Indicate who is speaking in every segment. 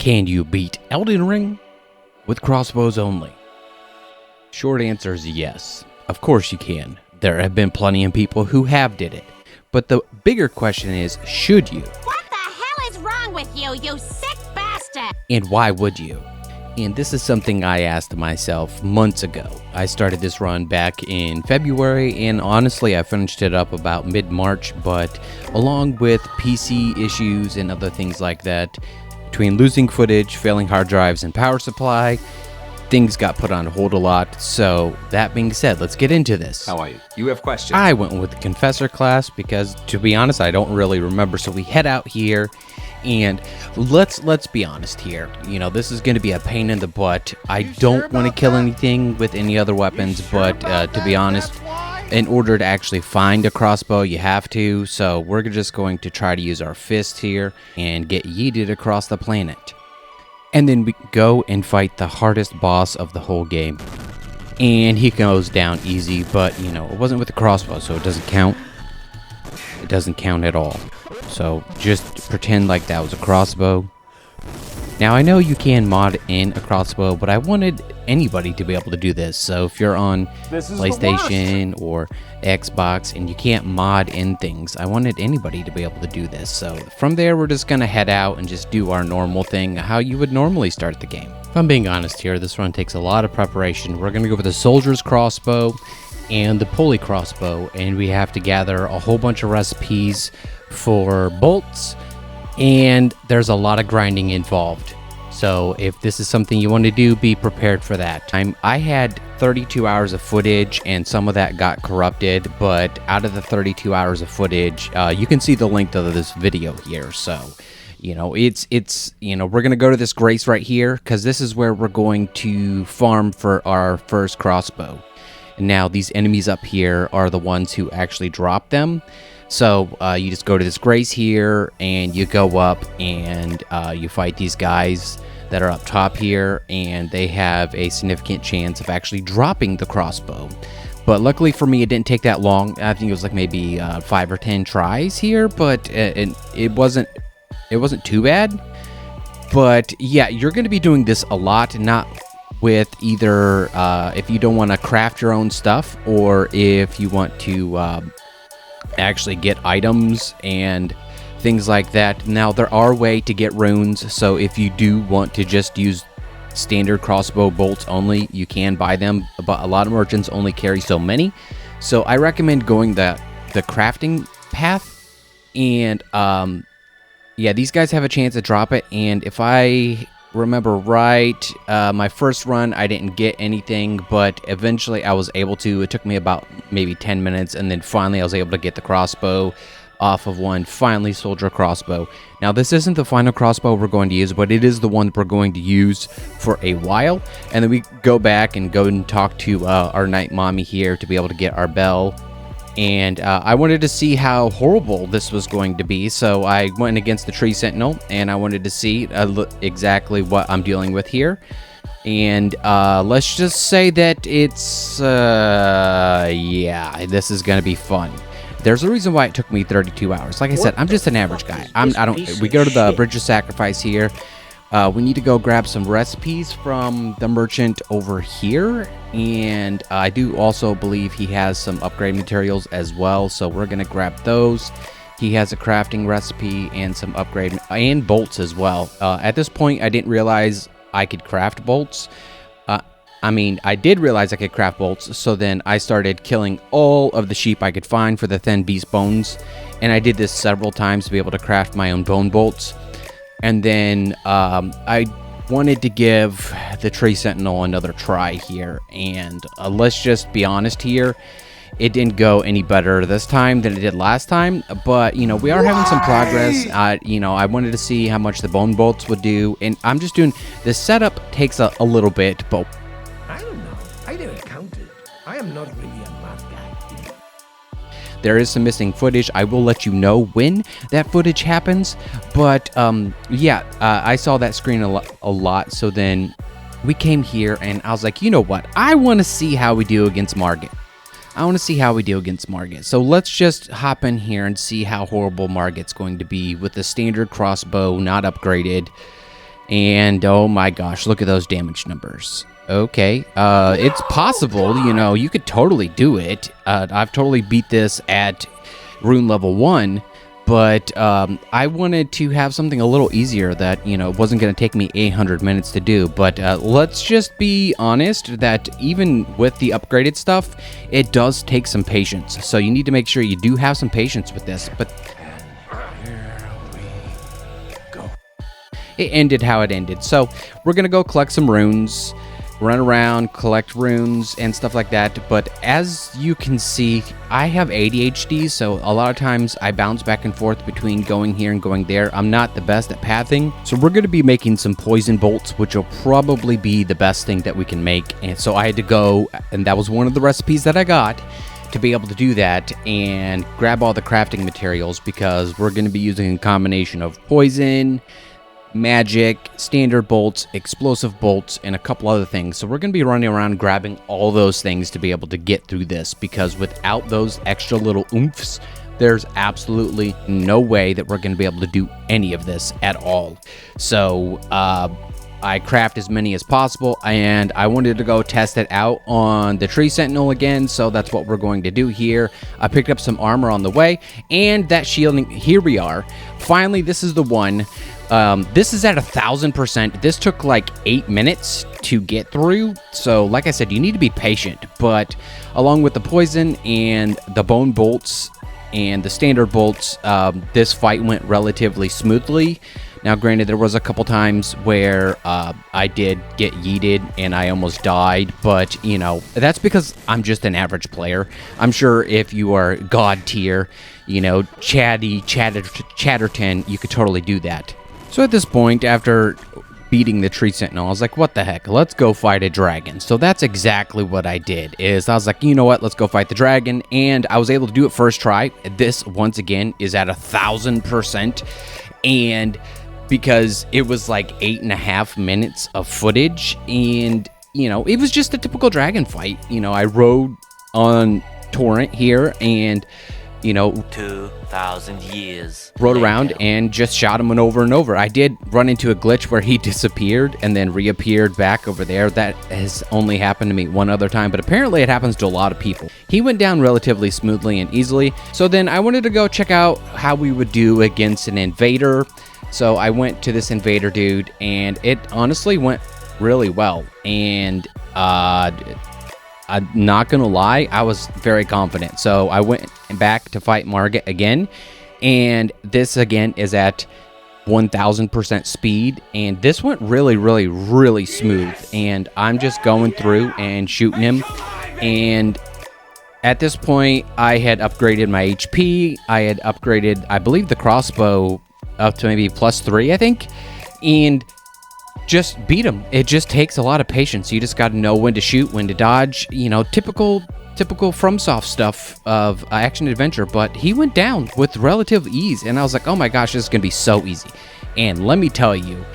Speaker 1: Can you beat Elden Ring with crossbows only? Short answer is yes. Of course you can. There have been plenty of people who have did it. But the bigger question is, should you?
Speaker 2: What the hell is wrong with you, you sick bastard?
Speaker 1: And why would you? And this is something I asked myself months ago. I started this run back in February, and honestly I finished it up about mid-March, but along with PC issues and other things like that, between losing footage, failing hard drives, and power supply, things got put on hold a lot. So that being said, let's get into this.
Speaker 3: How are you? You have questions?
Speaker 1: I went with the Confessor class because, to be honest, I don't really remember. So we head out here, and let's be honest here. You know, this is going to be a pain in the butt. I don't want to kill anything with any other weapons, but to be honest, in order to actually find a crossbow, you have to. So we're just going to try to use our fist here and get yeeted across the planet. And then we go and fight the hardest boss of the whole game. And he goes down easy, but, you know, it wasn't with the crossbow, so it doesn't count. It doesn't count at all. So just pretend like that was a crossbow. Now, I know you can mod in a crossbow, but I wanted anybody to be able to do this. So if you're on PlayStation or Xbox and you can't mod in things, I wanted anybody to be able to do this. So from there, we're just going to head out and just do our normal thing, how you would normally start the game. If I'm being honest here, this run takes a lot of preparation. We're going to go with the soldier's crossbow and the pulley crossbow, and we have to gather a whole bunch of recipes for bolts, and there's a lot of grinding involved. So if this is something you want to do, be prepared for that. I had 32 hours of footage, and some of that got corrupted, but out of the 32 hours of footage, you can see the length of this video here. So, you know, it's you know, we're going to go to this grace right here, because this is where we're going to farm for our first crossbow. And now these enemies up here are the ones who actually drop them. So you just go to this grace here, and you go up, and you fight these guys that are up top here, and they have a significant chance of actually dropping the crossbow. But luckily for me, it didn't take that long. I think it was like maybe 5 or 10 tries here, but it wasn't too bad. But yeah, you're going to be doing this a lot, not with either if you don't want to craft your own stuff, or if you want to actually get items and things like that. Now, there are ways to get runes, so if you do want to just use standard crossbow bolts only, you can buy them, but a lot of merchants only carry so many. So I recommend going the crafting path. And yeah, these guys have a chance to drop it, and if I remember right, my first run I didn't get anything, but eventually I was able to. It took me about maybe 10 minutes, and then finally I was able to get the crossbow off of one. Finally, soldier crossbow. Now, this isn't the final crossbow we're going to use, but it is the one that we're going to use for a while. And then we go back and go and talk to our night mommy here to be able to get our bell. And I wanted to see how horrible this was going to be, so I went against the tree sentinel, and I wanted to see exactly what I'm dealing with here. And let's just say that it's yeah, this is gonna be fun. There's a reason why it took me 32 hours. Like I said, I'm just an average guy. We go to the Bridge of Sacrifice here. We need to go grab some recipes from the merchant over here, and I do also believe he has some upgrade materials as well, so we're going to grab those. He has a crafting recipe and some upgrade and bolts as well. At this point, I didn't realize I could craft bolts. I did realize I could craft bolts, so then I started killing all of the sheep I could find for the thin beast bones, and I did this several times to be able to craft my own bone bolts. And then I wanted to give the tree sentinel another try here, and let's just be honest here, it didn't go any better this time than it did last time, but you know, we are having some progress. You know, I wanted to see how much the bone bolts would do, and I'm just doing the setup takes a little bit, but
Speaker 4: I don't know. I never counted. I am not really a math guy.
Speaker 1: there is some missing footage. I will let you know when that footage happens. But yeah, I saw that screen a lot. So then we came here and I was like, you know what? I want to see how we do against Margit. So let's just hop in here and see how horrible Margit's going to be with the standard crossbow, not upgraded. And oh my gosh, look at those damage numbers. Okay, it's possible, you know, you could totally do it. I've totally beat this at rune level 1, but I wanted to have something a little easier that, you know, wasn't going to take me 800 minutes to do. But let's just be honest that even with the upgraded stuff, it does take some patience. So you need to make sure you do have some patience with this. But it ended how it ended. So we're going to go collect some runes, run around, collect runes and stuff like that. But as you can see, I have ADHD, so a lot of times I bounce back and forth between going here and going there. I'm not the best at pathing, so we're going to be making some poison bolts, which will probably be the best thing that we can make. And so I had to go, and that was one of the recipes that I got to be able to do that, and grab all the crafting materials, because we're going to be using a combination of poison, magic, standard bolts, explosive bolts, and a couple other things. So we're going to be running around grabbing all those things to be able to get through this, because without those extra little oomphs, there's absolutely no way that we're going to be able to do any of this at all. So I craft as many as possible, and I wanted to go test it out on the tree sentinel again, so that's what we're going to do here. I picked up some armor on the way, and that shielding. Here we are. Finally, this is the one. This is at 1000%. This took like 8 minutes to get through. So like I said, you need to be patient, but along with the poison and the bone bolts and the standard bolts, this fight went relatively smoothly. Now, granted, there was a couple times where I did get yeeted and I almost died, but, you know, that's because I'm just an average player. I'm sure if you are God tier, you know, Chatterton, you could totally do that. So at this point, after beating the tree sentinel, I was like, what the heck, let's go fight a dragon. So that's exactly what I did. I was like, you know what, let's go fight the dragon, and I was able to do it first try. This, once again, is at 1000%, and because it was like 8.5 minutes of footage, and, you know, it was just a typical dragon fight. You know, I rode on Torrent here, and, you know,
Speaker 3: 2,000 years
Speaker 1: rode
Speaker 3: later.
Speaker 1: around and just shot him over and over. I did run into a glitch where he disappeared and then reappeared back over there. That has only happened to me one other time, but apparently it happens to a lot of people. He went down relatively smoothly and easily. So then I wanted to go check out how we would do against an invader. So I went to this invader dude, and it honestly went really well. And I'm not gonna lie, I was very confident. So I went back to fight Margit again, and this again is at 1000% speed, and this went really smooth. And I'm just going through and shooting him, and at this point I had upgraded my HP. I had upgraded, I believe, the crossbow up to maybe +3, I think, and just beat him. It just takes a lot of patience. You just got to know when to shoot, when to dodge, you know, typical FromSoft stuff of action adventure. But he went down with relative ease, and I was like, oh my gosh, this is gonna be so easy. And let me tell you,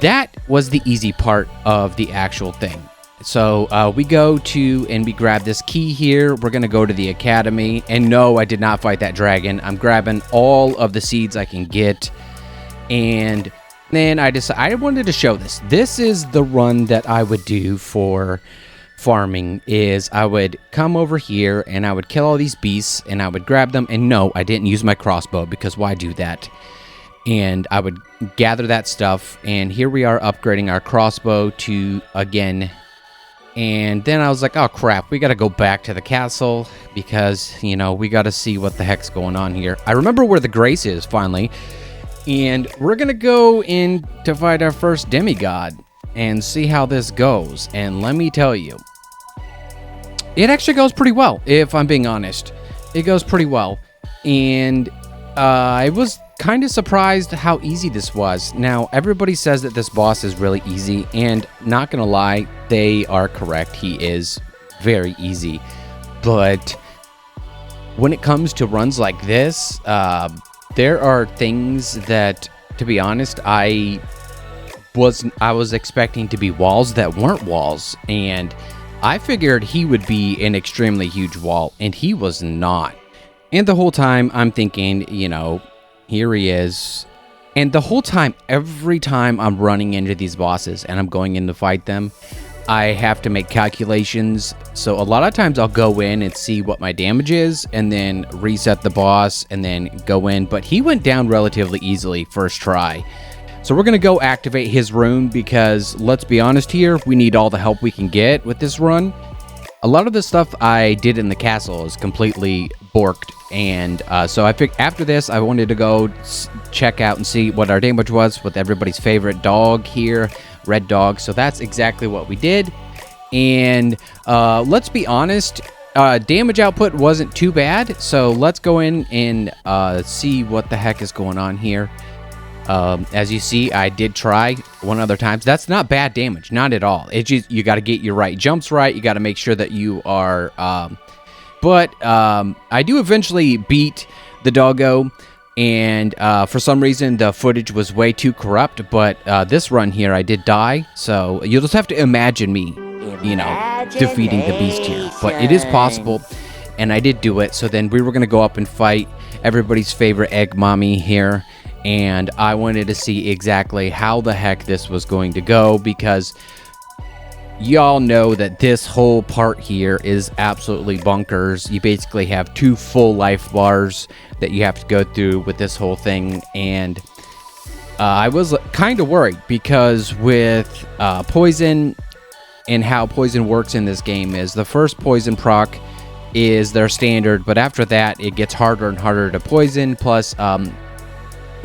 Speaker 1: that was the easy part of the actual thing. So we go to and we grab this key here. We're gonna go to the academy, and no, I did not fight that dragon. I'm grabbing all of the seeds I can get, and then I wanted to show this. This is the run that I would do for farming. Is I would come over here and I would kill all these beasts and I would grab them. And no, I didn't use my crossbow, because why do that? And I would gather that stuff, and here we are upgrading our crossbow to again. And then I was like, oh crap, we got to go back to the castle, because, you know, we got to see what the heck's going on here. I remember where the Grace is finally. And we're going to go in to fight our first demigod and see how this goes. And let me tell you, it actually goes pretty well, if I'm being honest. It goes pretty well. And I was kind of surprised how easy this was. Now, everybody says that this boss is really easy, and not going to lie, they are correct. He is very easy. But when it comes to runs like this, there are things that, to be honest, I was expecting to be walls that weren't walls, and I figured he would be an extremely huge wall, and he was not. And the whole time I'm thinking, you know, here he is, And the whole time, every time I'm running into these bosses and I'm going in to fight them, I have to make calculations. So a lot of times I'll go in and see what my damage is and then reset the boss and then go in. But he went down relatively easily first try. So we're going to go activate his rune because, let's be honest here, we need all the help we can get with this run. A lot of the stuff I did in the castle is completely borked, and so I figured after this I wanted to go check out and see what our damage was with everybody's favorite dog here, Red Dog. So that's exactly what we did, and let's be honest, damage output wasn't too bad, so let's go in and see what the heck is going on here. As you see, I did try one other time. That's not bad damage, not at all. It's just you got to get your right jumps right. You got to make sure that you are. But I do eventually beat the doggo, and for some reason the footage was way too corrupt. But this run here, I did die, so you'll just have to imagine me, defeating the beast here. But it is possible, and I did do it. So then we were gonna go up and fight everybody's favorite egg mommy here. And I wanted to see exactly how the heck this was going to go, because y'all know that this whole part here is absolutely bonkers. You basically have 2 full life bars that you have to go through with this whole thing, and I was kind of worried because with poison and how poison works in this game is the first poison proc is their standard, but after that it gets harder and harder to poison, plus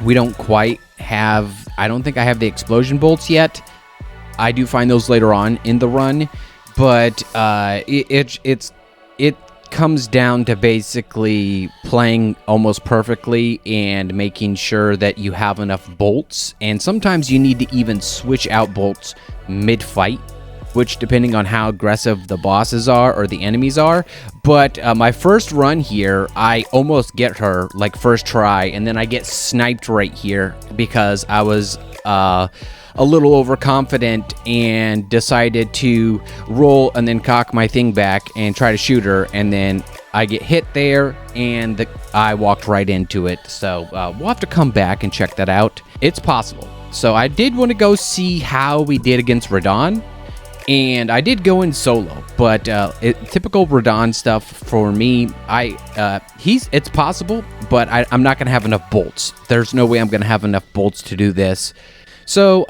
Speaker 1: we don't quite have, I don't think I have the explosion bolts yet. I do find those later on in the run, but it comes down to basically playing almost perfectly and making sure that you have enough bolts, and sometimes you need to even switch out bolts mid-fight, which depending on how aggressive the bosses are or the enemies are. But my first run here, I almost get her like first try, and then I get sniped right here because I was a little overconfident and decided to roll and then cock my thing back and try to shoot her, and then I get hit there and I walked right into it. So we'll have to come back and check that out. It's possible. So I did want to go see how we did against Radon. And I did go in solo, but typical Radon stuff for me, it's possible, but I'm not going to have enough bolts. There's no way I'm going to have enough bolts to do this. So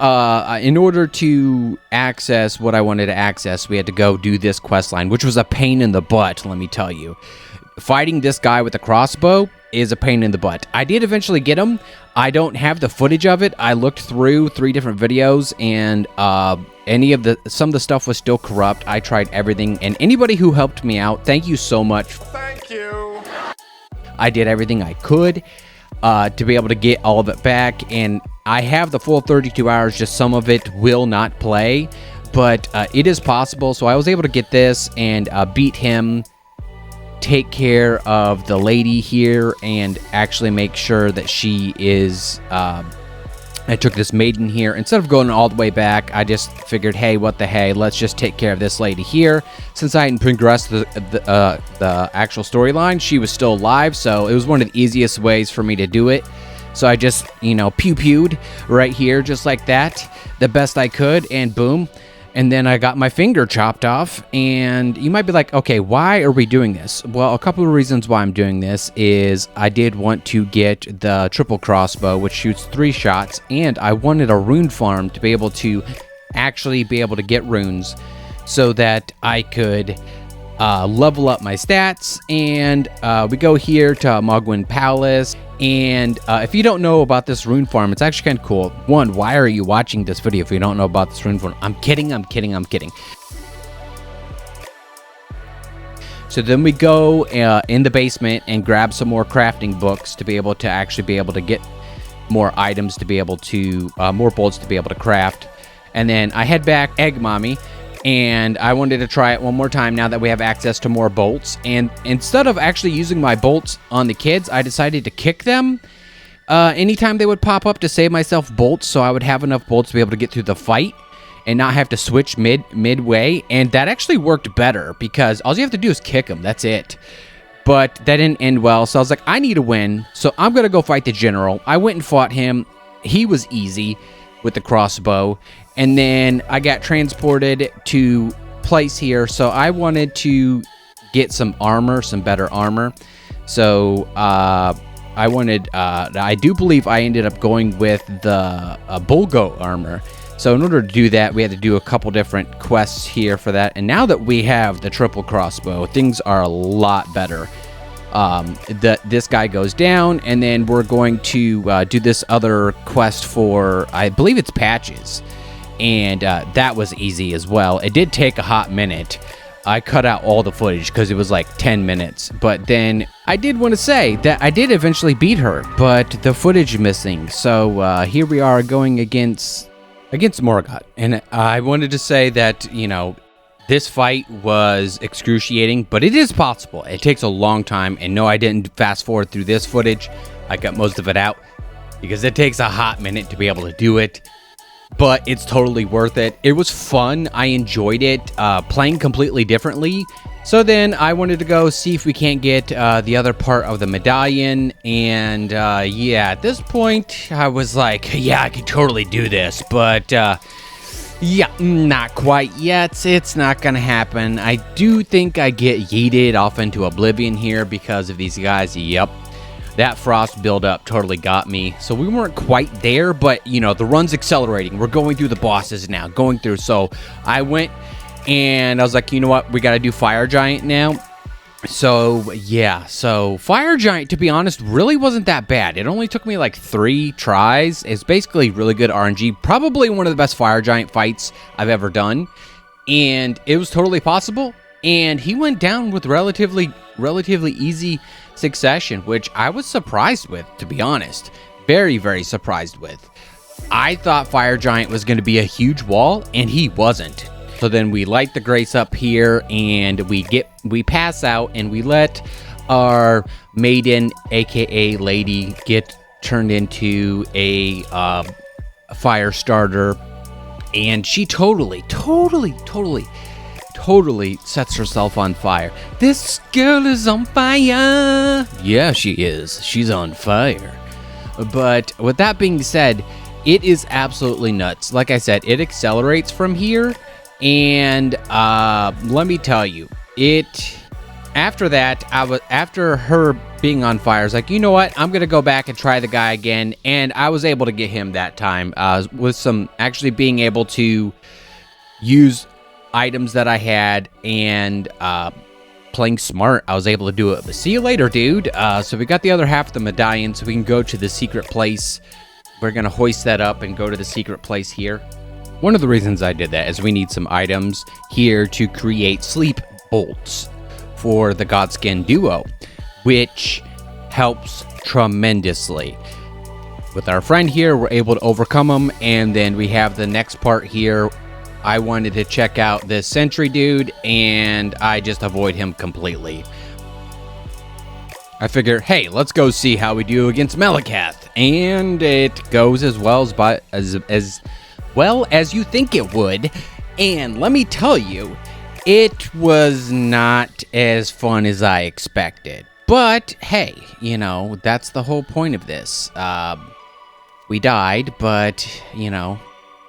Speaker 1: in order to access what I wanted to access, we had to go do this quest line, which was a pain in the butt, let me tell you. Fighting this guy with a crossbow is a pain in the butt. I did eventually get him. I don't have the footage of it. I looked through 3 different videos, and some of the stuff was still corrupt. I tried everything, and anybody who helped me out, thank you so much.
Speaker 5: Thank you.
Speaker 1: I did everything I could to be able to get all of it back, and I have the full 32 hours, just some of it will not play, but it is possible. So I was able to get this and beat him, take care of the lady here, and actually make sure that she is I took this maiden here. Instead of going all the way back, I just figured, hey, what the hey, let's just take care of this lady here. Since I hadn't progressed the actual storyline, she was still alive, so it was one of the easiest ways for me to do it. So I just, pew-pewed right here, just like that, the best I could, and boom. And then I got my finger chopped off, and you might be like, okay, why are we doing this? Well, a couple of reasons why I'm doing this is I did want to get the triple crossbow, which shoots 3 shots, and I wanted a rune farm to be able to actually be able to get runes so that I could level up my stats. And we go here to Mogwin Palace, and if you don't know about this rune farm, it's actually kind of cool. One, why are you watching this video if you don't know about this rune farm? I'm kidding. So then we go in the basement and grab some more crafting books to be able to actually be able to get more items to be able to, more bolts to be able to craft. And then I head back, Egg Mommy, and I wanted to try it one more time now that we have access to more bolts. And instead of actually using my bolts on the kids, I decided to kick them anytime they would pop up to save myself bolts, so I would have enough bolts to be able to get through the fight and not have to switch midway. And that actually worked better because all you have to do is kick them. That's it. But that didn't end well, so I was like, I need a win, so I'm going to go fight the general. I went and fought him. he was easy with the crossbow. And then I got transported to place here, so I wanted to get some armor, some better armor. So I wanted, I do believe I ended up going with the bull goat armor. So in order to do that, we had to do a couple different quests here for that. And now that we have the triple crossbow, things are a lot better. This guy goes down, and then we're going to do this other quest for, I believe it's patches. And that was easy as well. It did take a hot minute. I cut out all the footage because it was like 10 minutes. But then I did want to say that I did eventually beat her, but the footage is missing. So here we are going against Morgoth. And I wanted to say that, you know, this fight was excruciating, but it is possible. It takes a long time. And no, I didn't fast forward through this footage. I got most of it out because it takes a hot minute to be able to do it. But it's totally worth it. It was fun. I enjoyed it, playing completely differently. So then I wanted to go see if we can't get the other part of the medallion. And yeah, at this point, I was like, yeah, I could totally do this. But yeah, not quite yet. It's not going to happen. I do think I get yeeted off into oblivion here because of these guys. Yep. That frost buildup totally got me. So we weren't quite there, but, you know, the run's accelerating. We're going through the bosses now, going through. So I went and I was like, you know what? We got to do Fire Giant now. So, yeah. So Fire Giant, to be honest, really wasn't that bad. It only took me like 3 tries. It's basically really good RNG. Probably one of the best Fire Giant fights I've ever done. And it was totally possible. And he went down with relatively easy succession, which I was surprised with, to be honest. Very, very surprised with. I thought Fire Giant was going to be a huge wall, and he wasn't. So then we light the grace up here, and we pass out, and we let our maiden, aka lady, get turned into a fire starter, and she totally sets herself on fire. This girl is on fire. Yeah, she is. She's on fire. But with that being said, it is absolutely nuts. Like I said, it accelerates from here. And let me tell you, after that, after her being on fire, I was like, you know what? I'm going to go back and try the guy again. And I was able to get him that time with some actually being able to use items that I had and playing smart. I was able to do it. But see you later, dude. So we got the other half of the medallion, so we can go to the secret place. We're going to hoist that up and go to the secret place here. One of the reasons I did that is we need some items here to create sleep bolts for the Godskin duo, which helps tremendously. With our friend here, we're able to overcome them, and then we have the next part here. I wanted to check out this sentry dude, and I just avoid him completely. I figure, hey, let's go see how we do against Malakath, and it goes as well as you think it would. And let me tell you, it was not as fun as I expected. But hey, you know, that's the whole point of this. We died, but you know,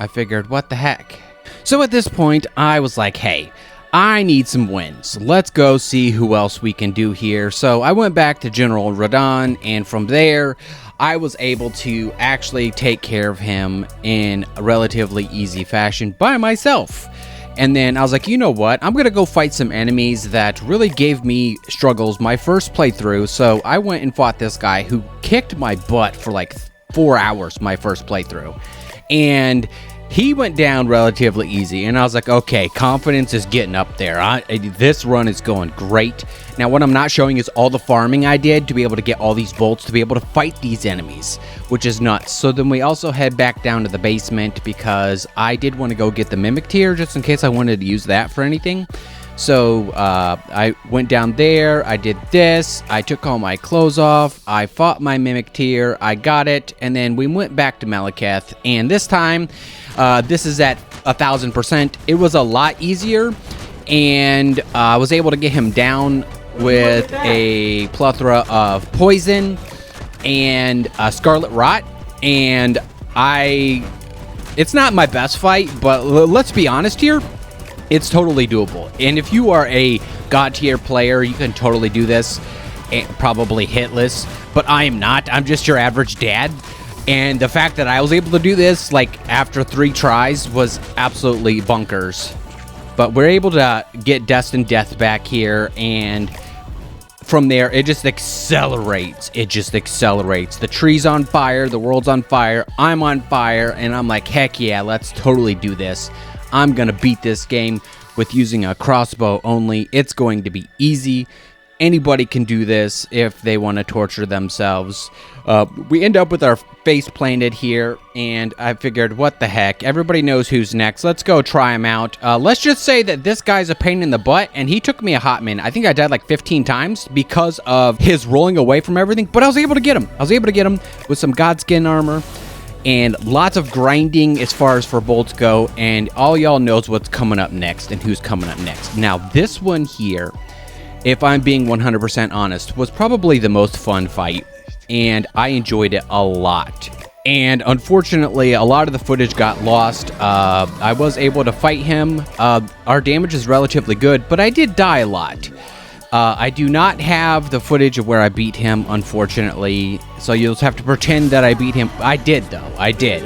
Speaker 1: I figured, what the heck. So at this point, I was like, hey, I need some wins. Let's go see who else we can do here. So I went back to General Radon, and from there, I was able to actually take care of him in a relatively easy fashion by myself. And then I was like, you know what? I'm going to go fight some enemies that really gave me struggles my first playthrough. So I went and fought this guy who kicked my butt for like 4 hours my first playthrough. And he went down relatively easy, and I was like, okay, confidence is getting up there. This run is going great. Now, what I'm not showing is all the farming I did to be able to get all these bolts to be able to fight these enemies, which is nuts. So then we also head back down to the basement because I did want to go get the Mimic Tier just in case I wanted to use that for anything. So I went down there, I did this, I took all my clothes off, I fought my Mimic Tier, I got it, and then we went back to Malakath, and this time, this is at 1000%. It was a lot easier, and I was able to get him down with a plethora of poison and Scarlet Rot, and It's not my best fight, but let's be honest here. It's totally doable. And if you are a God tier player, you can totally do this. Probably hitless. But I am not. I'm just your average dad. And the fact that I was able to do this, like, after 3 tries was absolutely bonkers. But we're able to get Destined Death back here. And from there, it just accelerates. It just accelerates. The tree's on fire. The world's on fire. I'm on fire. And I'm like, heck yeah, let's totally do this. I'm going to beat this game with using a crossbow only. It's going to be easy. Anybody can do this if they want to torture themselves. We end up with our face planted here, and I figured, what the heck? Everybody knows who's next. Let's go try him out. Let's just say that this guy's a pain in the butt, and he took me a hot minute. I think I died like 15 times because of his rolling away from everything, but I was able to get him. I was able to get him with some Godskin armor. And lots of grinding as far as for bolts go, and all y'all knows what's coming up next and who's coming up next. Now, this one here, if I'm being 100% honest, was probably the most fun fight, and I enjoyed it a lot. And unfortunately, a lot of the footage got lost. I was able to fight him. Our damage is relatively good, but I did die a lot. I do not have the footage of where I beat him, unfortunately, so you'll just have to pretend that I beat him. I did, though. I did.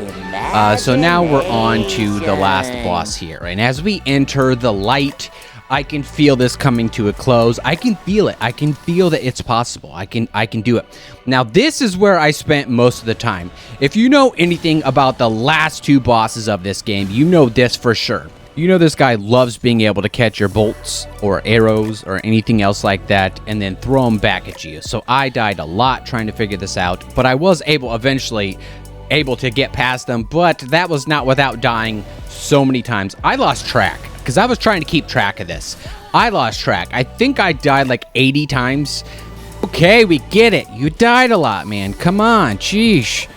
Speaker 1: So now we're on to the last boss here, and as we enter the light, I can feel this coming to a close. I can feel it. I can feel that it's possible. I can do it. Now, this is where I spent most of the time. If you know anything about the last 2 bosses of this game, you know this for sure. You know this guy loves being able to catch your bolts or arrows or anything else like that and then throw them back at you. So I died a lot trying to figure this out, but I was eventually able to get past them, but that was not without dying so many times. I lost track because I was trying to keep track of this. I lost track. I think I died like 80 times. Okay, we get it. You died a lot, man. Come on, sheesh.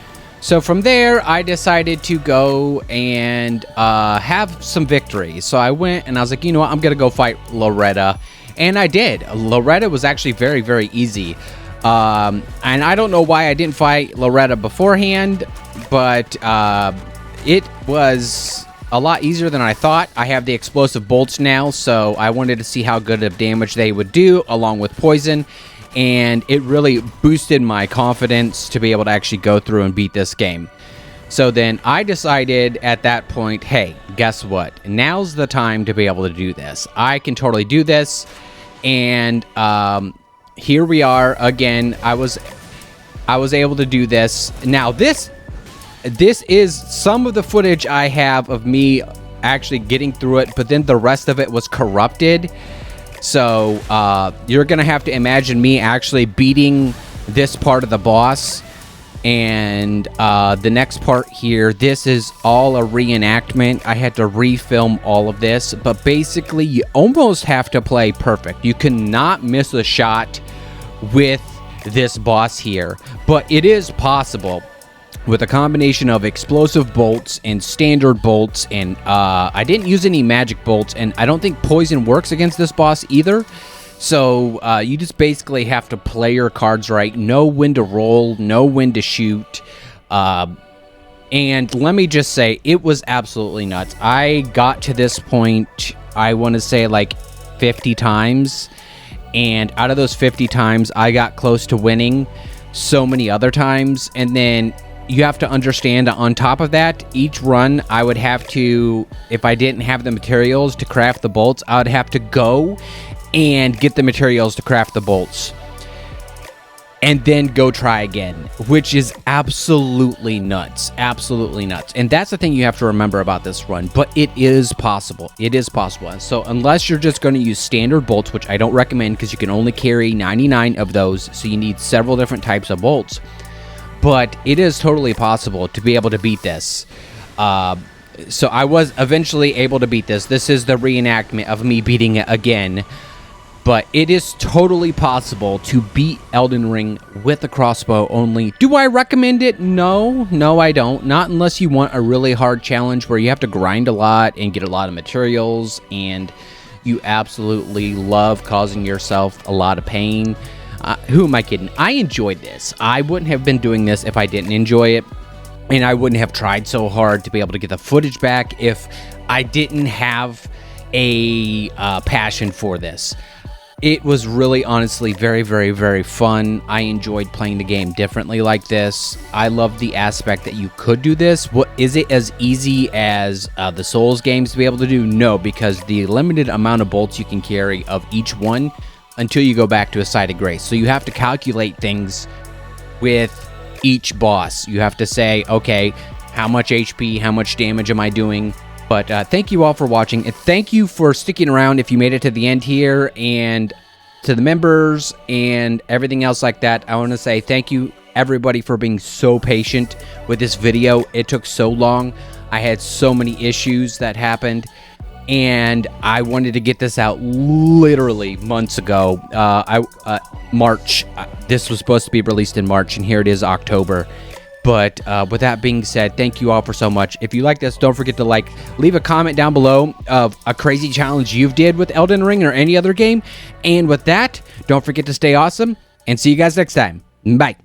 Speaker 1: So from there, I decided to go and have some victories. So I went and I was like, you know what? I'm going to go fight Loretta. And I did. Loretta was actually very, very easy. And I don't know why I didn't fight Loretta beforehand, but it was a lot easier than I thought. I have the explosive bolts now, so I wanted to see how good of damage they would do along with poison. And it really boosted my confidence to be able to actually go through and beat this game. So then I decided at that point, hey, guess what? Now's the time to be able to do this. I can totally do this. And here we are again. I was able to do this. Now this is some of the footage I have of me actually getting through it, but then the rest of it was corrupted. So you're going to have to imagine me actually beating this part of the boss. And the next part here, this is all a reenactment. I had to refilm all of this. But basically, you almost have to play perfect. You cannot miss a shot with this boss here. But it is possible. With a combination of explosive bolts and standard bolts, and I didn't use any magic bolts, and I don't think poison works against this boss either. So you just basically have to play your cards right, know when to roll, know when to shoot. And let me just say, it was absolutely nuts. I got to this point, I want to say like 50 times, and out of those 50 times, I got close to winning so many other times, and then you have to understand that on top of that, each run I would have to, if I didn't have the materials to craft the bolts, I would have to go and get the materials to craft the bolts. And then go try again, which is absolutely nuts. Absolutely nuts. And that's the thing you have to remember about this run. But it is possible. It is possible. So unless you're just going to use standard bolts, which I don't recommend because you can only carry 99 of those. So you need several different types of bolts. But it is totally possible to be able to beat this. So I was eventually able to beat this. This is the reenactment of me beating it again. But it is totally possible to beat Elden Ring with a crossbow only. Do I recommend it? No. No, I don't. Not unless you want a really hard challenge where you have to grind a lot and get a lot of materials. And you absolutely love causing yourself a lot of pain. Who am I kidding? I enjoyed this. I wouldn't have been doing this if I didn't enjoy it. and I wouldn't have tried so hard to be able to get the footage back if I didn't have a passion for this. It was really, honestly, very, very, very fun. I enjoyed playing the game differently like this. I love the aspect that you could do this. What is it as easy as the Souls games to be able to do? No, because the limited amount of bolts you can carry of each one until you go back to a site of grace. So you have to calculate things with each boss. You have to say, okay, how much HP, how much damage am I doing? But thank you all for watching, and thank you for sticking around if you made it to the end here, and to the members and everything else like that. I want to say thank you, everybody, for being so patient with this video. It took so long. I had so many issues that happened, and I wanted to get this out literally months ago. March. This was supposed to be released in March, and here it is, October. But with that being said, thank you all for so much. If you like this, don't forget to leave a comment down below of a crazy challenge you've did with Elden Ring or any other game. And with that, don't forget to stay awesome, and see you guys next time. Bye.